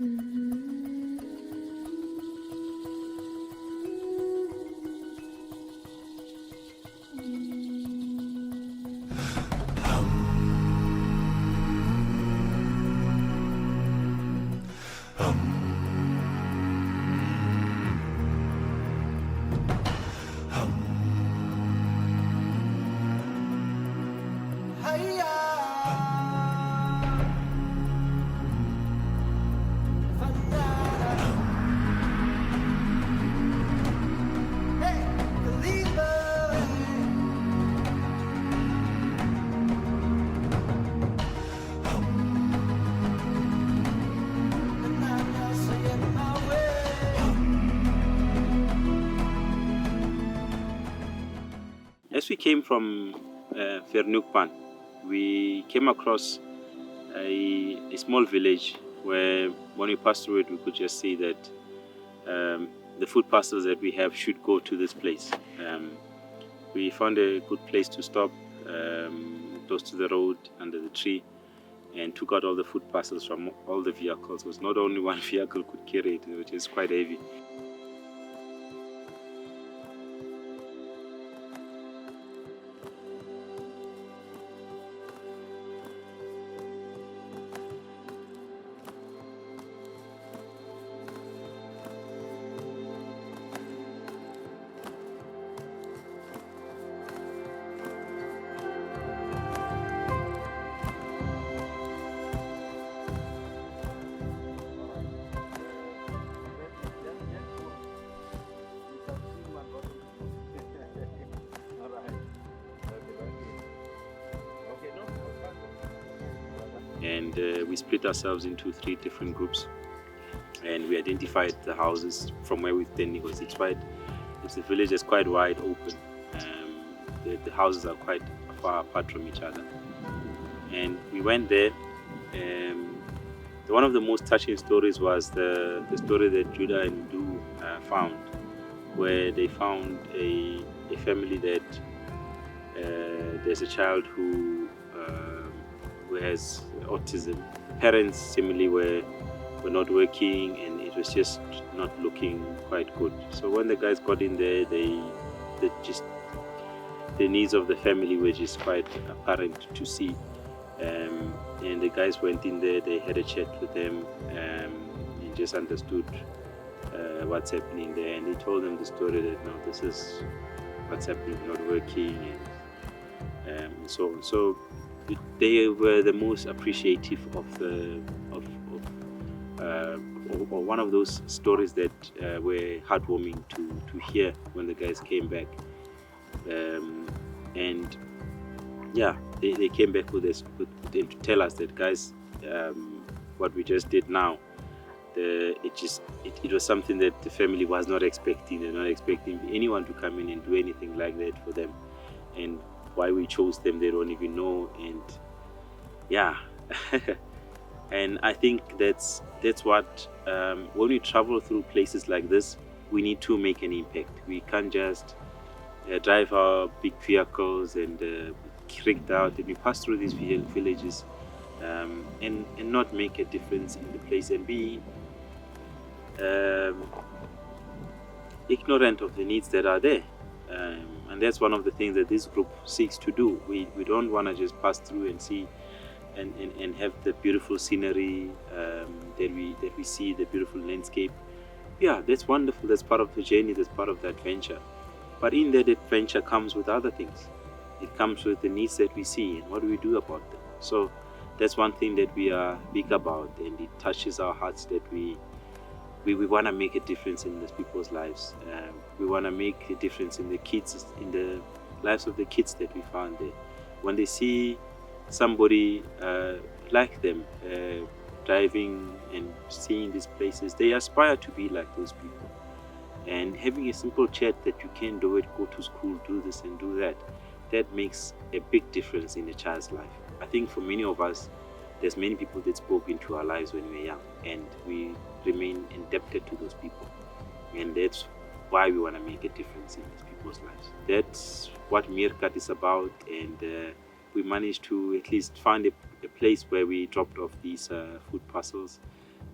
As we came from Verneukpan, we came across a small village where when we passed through it, we could just see that the food parcels that we have should go to this place. We found a good place to stop, close to the road, under the tree, and took out all the food parcels from all the vehicles. It was not only one vehicle could carry it, which is quite heavy. And we split ourselves into 3 different groups, and we identified the houses from where we're standing, because the village is quite wide open. The houses are quite far apart from each other, and we went there. One of the most touching stories was the story that Judah and Ndu found, where they found a family that there's a child who has autism. Parents similarly were not working, and it was just not looking quite good. So when the guys got in there, the needs of the family were just quite apparent to see. And the guys went in there, they had a chat with them, and just understood what's happening there. And they told them the story that, no, this is what's happening, not working, and so on. So they were the most appreciative of one of those stories that were heartwarming to hear when the guys came back. And yeah, they came back with them to tell us that, guys, what we just did now, it was something that the family was not expecting. They're not expecting anyone to come in and do anything like that for them. And why we chose them, they don't even know. And yeah, and I think that's what when we travel through places like this, we need to make an impact. We can't just drive our big vehicles and rigged out, and we pass through these villages and not make a difference in the place, and be ignorant of the needs that are there. And that's one of the things that this group seeks to do. We don't want to just pass through and see and have the beautiful scenery that we see, the beautiful landscape. Yeah, that's wonderful. That's part of the journey. That's part of the adventure. But in that adventure comes with other things. It comes with the needs that we see, and what do we do about them? So that's one thing that we are big about, and it touches our hearts that we want to make a difference in these people's lives. We want to make a difference in the lives of the kids that we found there. When they see somebody like them driving and seeing these places, they aspire to be like those people. And having a simple chat that you can do it, go to school, do this and do that, that makes a big difference in a child's life. I think for many of us, there's many people that spoke into our lives when we were young, and we remain indebted to those people. And that's why we want to make a difference in these people's lives. That's what Meerkat is about, and we managed to at least find a place where we dropped off these food parcels,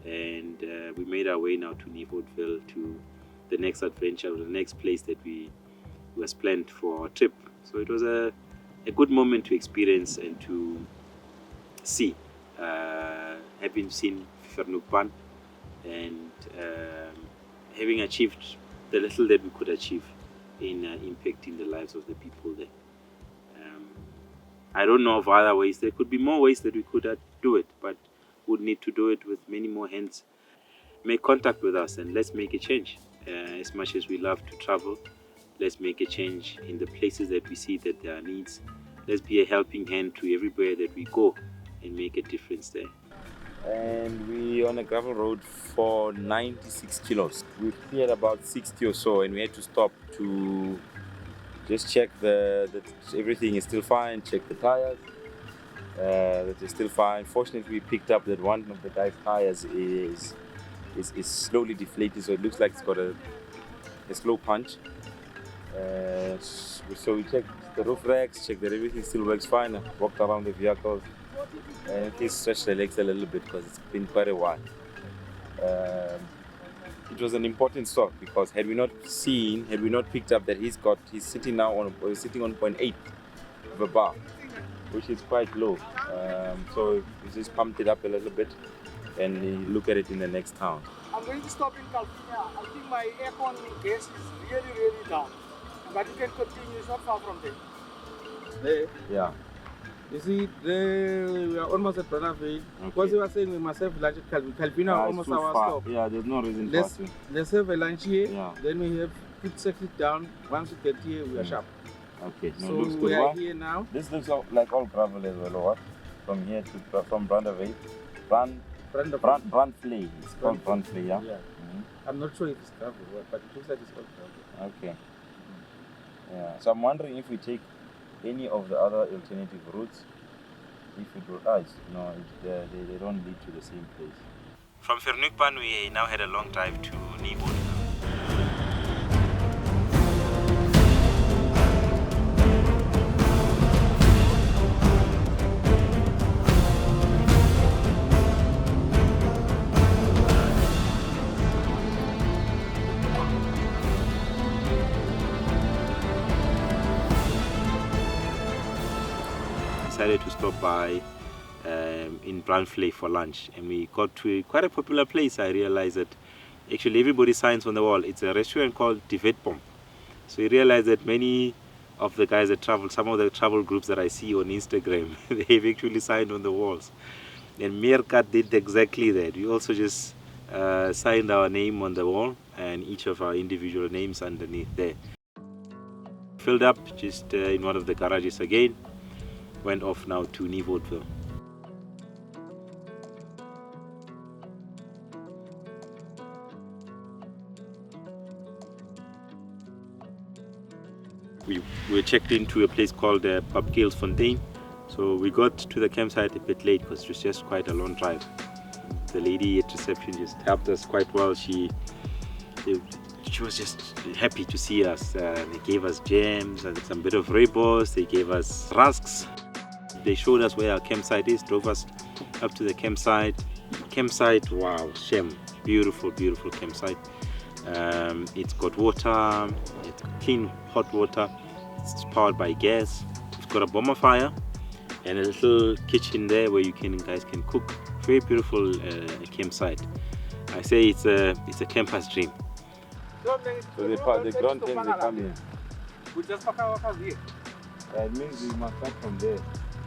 and we made our way now to Nieuwoudtville, to the next adventure, the next place that we was planned for our trip. So it was a good moment to experience and to see, having seen Verneukpan and having achieved the little that we could achieve in impacting the lives of the people there. I don't know of other ways. There could be more ways that we could do it, but would need to do it with many more hands. Make contact with us and let's make a change. As much as we love to travel, let's make a change in the places that we see that there are needs. Let's be a helping hand to everywhere that we go and make a difference there. And we're on a gravel road for 96 kilos. We've cleared about 60 or so, and we had to stop to just check that everything is still fine, check the tires, that they're still fine. Fortunately, we picked up that one of the guy's tires is slowly deflated, so it looks like it's got a slow punch. So we checked the roof racks, checked that everything still works fine. I walked around the vehicles and he stretched the legs a little bit because it's been quite a while. It was an important stop because had we not picked up that he's sitting now on 0.8 of a bar, which is quite low. So we just pumped it up a little bit and we look at it in the next town. I'm going to stop in California. I think my aircon gas is really, really down. But you can continue, it's not far from there. There. Yeah. You see, we are almost at Brandvlei. Because we were saying we must have lunch at California, almost our stop. Yeah, there's no reason for us. Let's have a lunch here, Yeah. then we have put circuit down. Once we get here, we are sharp. Okay, no, So looks good. we are Well, here now. this looks like all gravel as well, or what? From here to from Brandvlei. Brandvlei. It's called Brandvlei, yeah? Yeah. I'm not sure if it's gravel, but it looks like it's all gravel. Okay. Yeah. So I'm wondering if we take any of the other alternative routes, if it will they don't lead to the same place. From Verneukpan, we now had a long drive to Nieuwoudtville. Decided to stop by in Brandvlei for lunch, and we got to quite a popular place. I realized that actually everybody signs on the wall. It's a restaurant called Verneukpan. So we realized that many of the guys that travel, some of the travel groups that I see on Instagram, they've actually signed on the walls. And Meerkat did exactly that. We also just signed our name on the wall and each of our individual names underneath there. Filled up just in one of the garages again. Went off now to Nieuwoudtville. We were checked into a place called Papkuilsfontein. So we got to the campsite a bit late because it was just quite a long drive. The lady at reception just helped us quite well. She was just happy to see us. They gave us jams and some bit of rooibos. They gave us rusks. They showed us where our campsite is, drove us up to the campsite. Wow, Shem, beautiful, beautiful campsite. It's got water, it's clean hot water, it's powered by gas. It's got a bomber fire and a little kitchen there where you guys can cook. Very beautiful campsite. I say it's a campus dream. So the ground things they come in. We just park our cars here. It means we must start from there.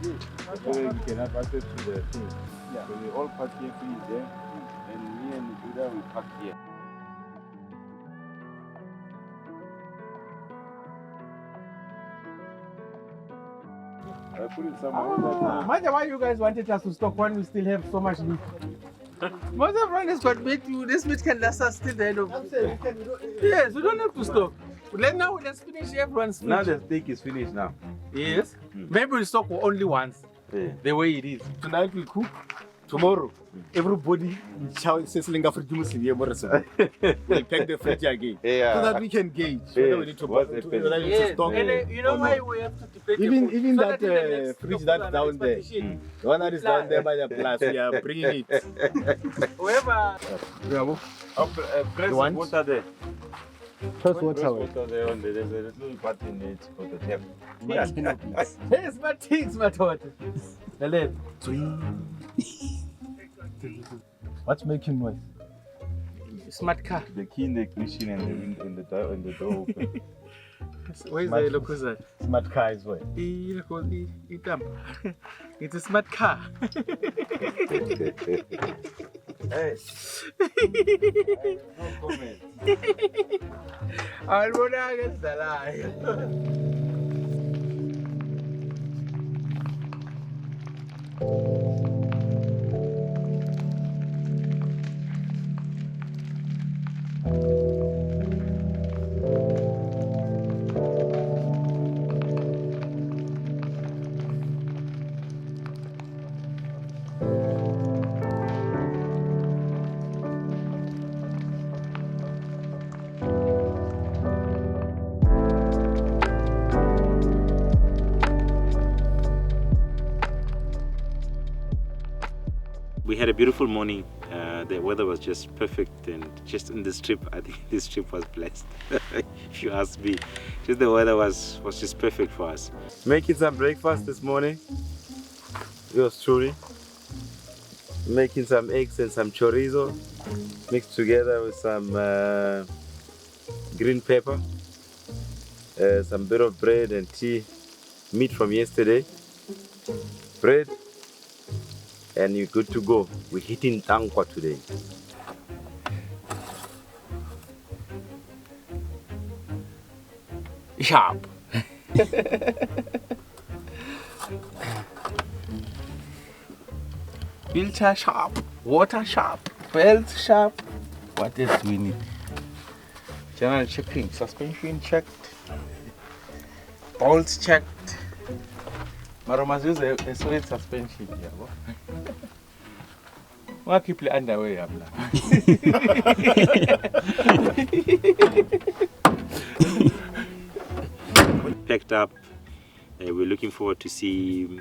So we can have access to the thing. Yeah. So we all park here, free there, and me and Nduna we park here. I put it somewhere. Imagine why you guys wanted us to stop when we still have so much meat. Most of us got meat. This meat can last us till the end of the day. Yes, we don't have to stop. Let's finish everyone's food. Now the steak is finished now. Yes. Maybe we stop only once. Yeah. The way it is. Tonight we cook tomorrow, everybody says Linga for Jumusi, we'll pack the fridge again. So that we can gauge whether we need to What's whether the we need Yes, to stock. and you know why we have to debate Even so that in the next fridge stock that's down there, expedition, the one that is down there by the plus, we are bringing it. whoever Press You want? water there. First Press water. water there on there. There's a little button there for the tap. Hey, smart things, smart water. The left. What's making noise? Smart car. The key in the ignition and the wind and the door open. Where's the look who's that? Smart car is where? It's a smart car. Hey. No comment. I'll go down against the line. We had a beautiful morning. The weather was just perfect, and just in this trip, I think this trip was blessed. If you ask me, just the weather was just perfect for us. Making some breakfast this morning. Yours truly. Making some eggs and some chorizo mixed together with some green pepper, some bit of bread and tea, meat from yesterday, bread, and you're good to go. We're hitting Tankwa today. Sharp. Filter sharp, water sharp, belt sharp. What else do we need? General checking, suspension checked, bolts checked. Maromas use a solid suspension here. Why keep the underway? Packed up. We're looking forward to see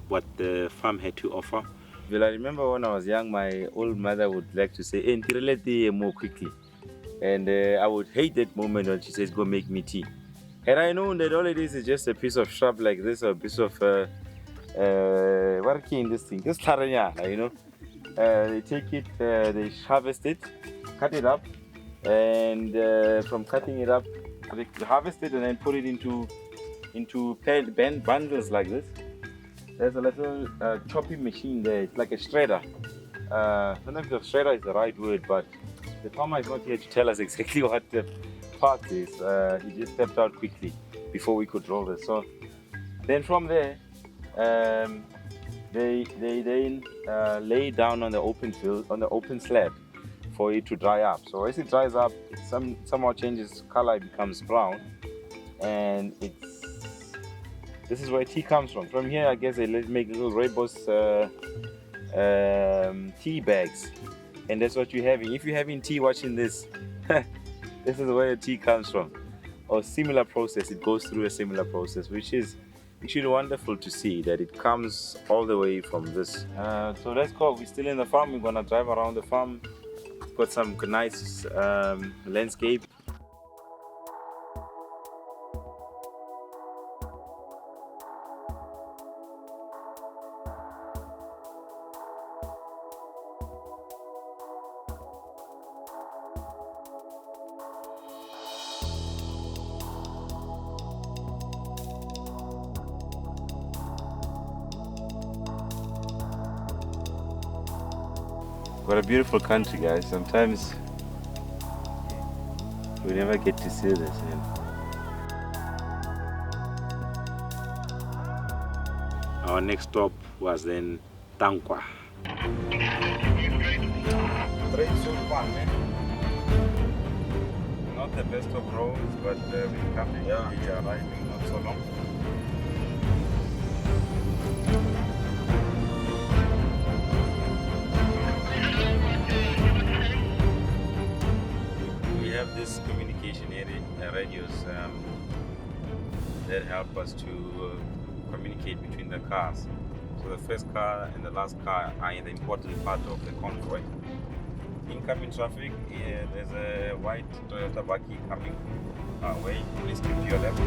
what the farm had to offer. Well, I remember when I was young, my old mother would like to say, "Entirely more quickly," and I would hate that moment when she says, "Go make me tea." And I know that all it is just a piece of shrub like this, or a piece of working this thing, just taranya, you know. They take it, they harvest it, cut it up, and from cutting it up, they harvest it and then put it into bundles like this. There's a little chopping machine there. It's like a shredder. I don't know if the shredder is the right word, but the farmer is not here to tell us exactly what the part is. He just stepped out quickly before we could roll this. So then from there, they then lay down on the open field, on the open slab, for it to dry up. So as it dries up, it somehow changes color, it becomes brown, and this is where tea comes from. From here, I guess they make little rainbows tea bags, and that's what you're having. If you're having tea watching this, this is where the tea comes from. Or similar process, it goes through a similar process, which is actually wonderful to see that it comes all the way from this. So let's go. We're still in the farm. We're gonna drive around the farm. Got some nice landscape. What a beautiful country, guys. Sometimes we never get to see this. Our next stop was then Tankwa. Not the best of roads, but we're coming. We are arriving not so long. radios that help us to communicate between the cars. So the first car and the last car are the important part of the convoy. Incoming traffic, there's a white Toyota Baki coming our way. Please keep your left.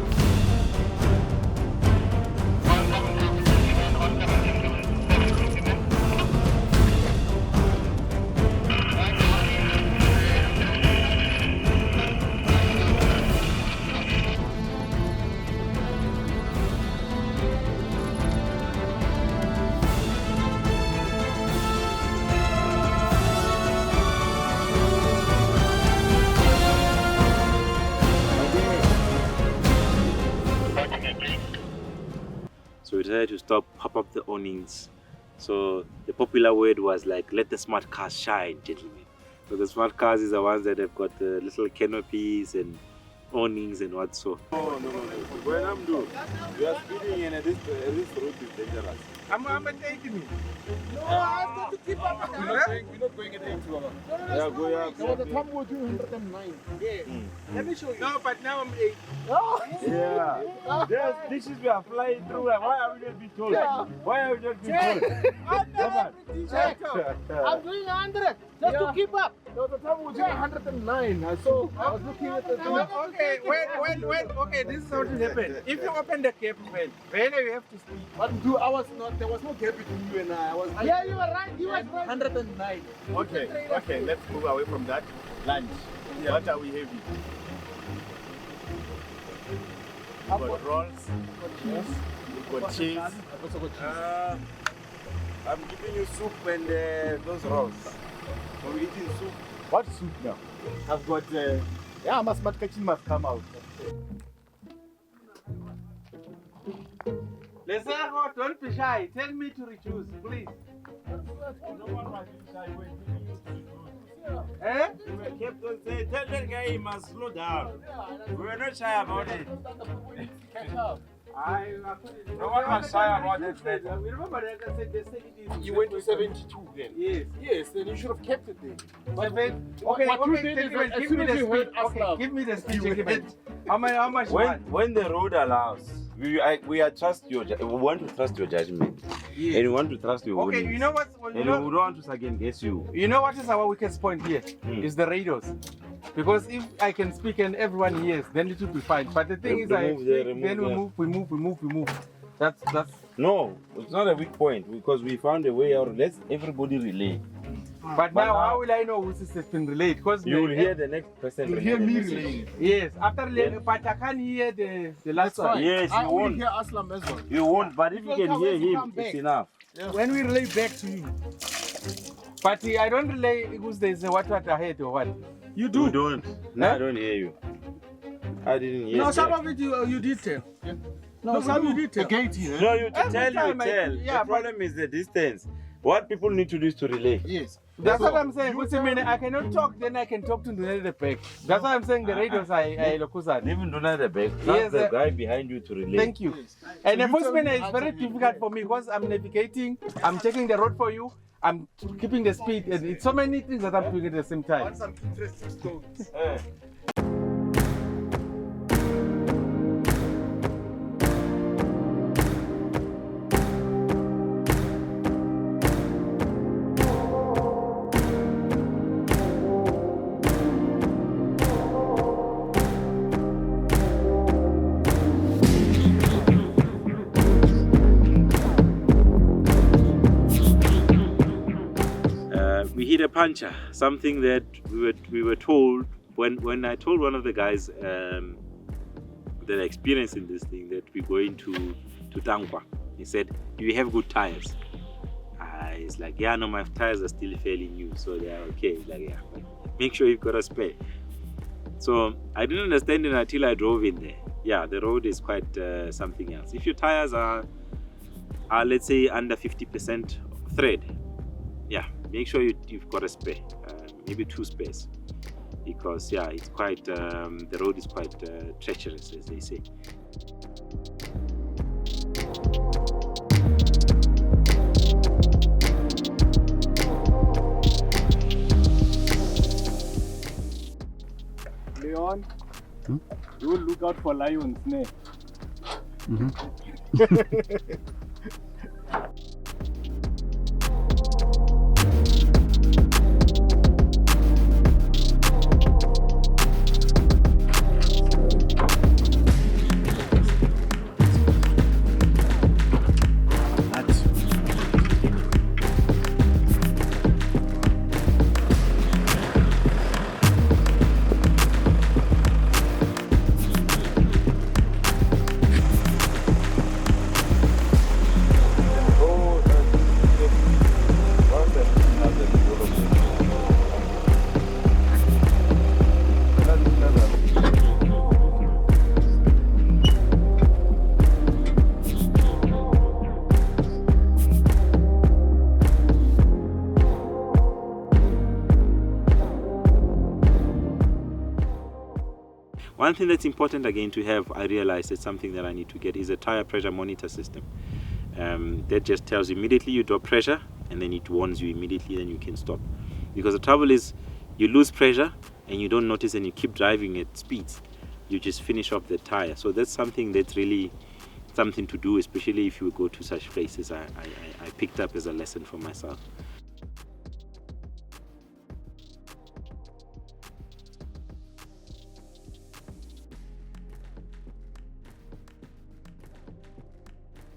So we decided to stop, pop up the awnings. So the popular word was like, let the smart cars shine, gentlemen. So the smart cars is the ones that have got the little canopies and awnings and what so. No. When I'm doing, you are speeding and this road is dangerous. I'm taking it. No, I have to keep up. We're not going at 80. Yeah, go up. There was a time we were doing 109. Yeah. Let me show you. No, but now I'm 8. Yeah. There's dishes we are flying through. Why are we not being told? Why are we not being told? I'm doing 100 just to keep up. There was a time we were doing 109. I was looking at the thing. Okay, wait. Okay, this is how it happened. If you open the gap, well, you have to speak. But there was no gap between you and I. Yeah, you were right. You were right. 109. Okay, let's move away from that. Lunch. Yeah. What are we having? We've got rolls, we've got cheese. I've also got cheese. I'm giving you soup and those rolls. So we're eating soup. What soup now? I've got, my smart kitchen must come out. Lesego, don't be shy. Tell me to reduce, please. No one was inside when giving you soup. Eh? We kept on saying, tell that guy he must slow down. We were not shy about it. No one was shy about it. Remember that I said they said it is. You went to 72 then? Yes, then you should have kept it then. Okay, What you did is give as me soon as the you heard speech. Okay, give me the speech agreement. How much you want? When the road allows, we trust your. We want to trust your judgment, and we want to trust your. Okay, you know what? And we don't want to second guess you. You know what is our weakest point here? Is the radios. Because if I can speak and everyone hears, then it will be fine. But the thing is, then we move. That's. No, it's not a weak point because we found a way out. Let everybody relay. But now, how will I know which has been relayed? Because you will hear the next person. You hear me relaying. Yes, after but I can't hear the last one. Yes, I you only won't. hear Aslam as well. You won't. But if you can hear him, it's enough. Yeah. When we relay back to you. But I don't relay because there's a what ahead or what. You do. You don't. No, I don't hear you. I didn't hear. No, that. some of it you did tell. Yeah. No, some you did tell. The gate here. No, you Every tell. time The problem is the distance. What people need to do is to relay. Yes. That's what I'm saying. What's a minute? I cannot talk, then I can talk to the back. That's why I'm saying the radios are Lokuzan. Even Nduna the back. Yes, That's the guy behind you to relay. Thank you. Yes. And So enforcement you tell is me very how to difficult for me because I'm navigating, I'm checking the road for you, I'm keeping the speed, and it's so many things that I'm doing at the same time. some interesting stories. We hit a puncher, something that we were told when I told one of the guys that are experiencing this thing that we're going to Tankwa. He said, "Do you have good tires?" It's like, "Yeah, no, my tires are still fairly new, so they are okay." Like, yeah, but make sure you've got a spare. So I didn't understand it until I drove in there. Yeah, the road is quite something else. If your tires are let's say under 50% thread, yeah, make sure you've got a spare, maybe 2 spares, because yeah, it's quite the road is quite treacherous, as they say. Leon, Don't look out for lions, ne? One thing that's important again to have, I realized it's something that I need to get, is a tire pressure monitor system. That just tells you immediately you drop pressure, and then it warns you immediately, then you can stop. Because the trouble is, you lose pressure and you don't notice, and you keep driving at speeds, you just finish off the tire. So that's something that's really something to do, especially if you go to such places. I picked up as a lesson for myself.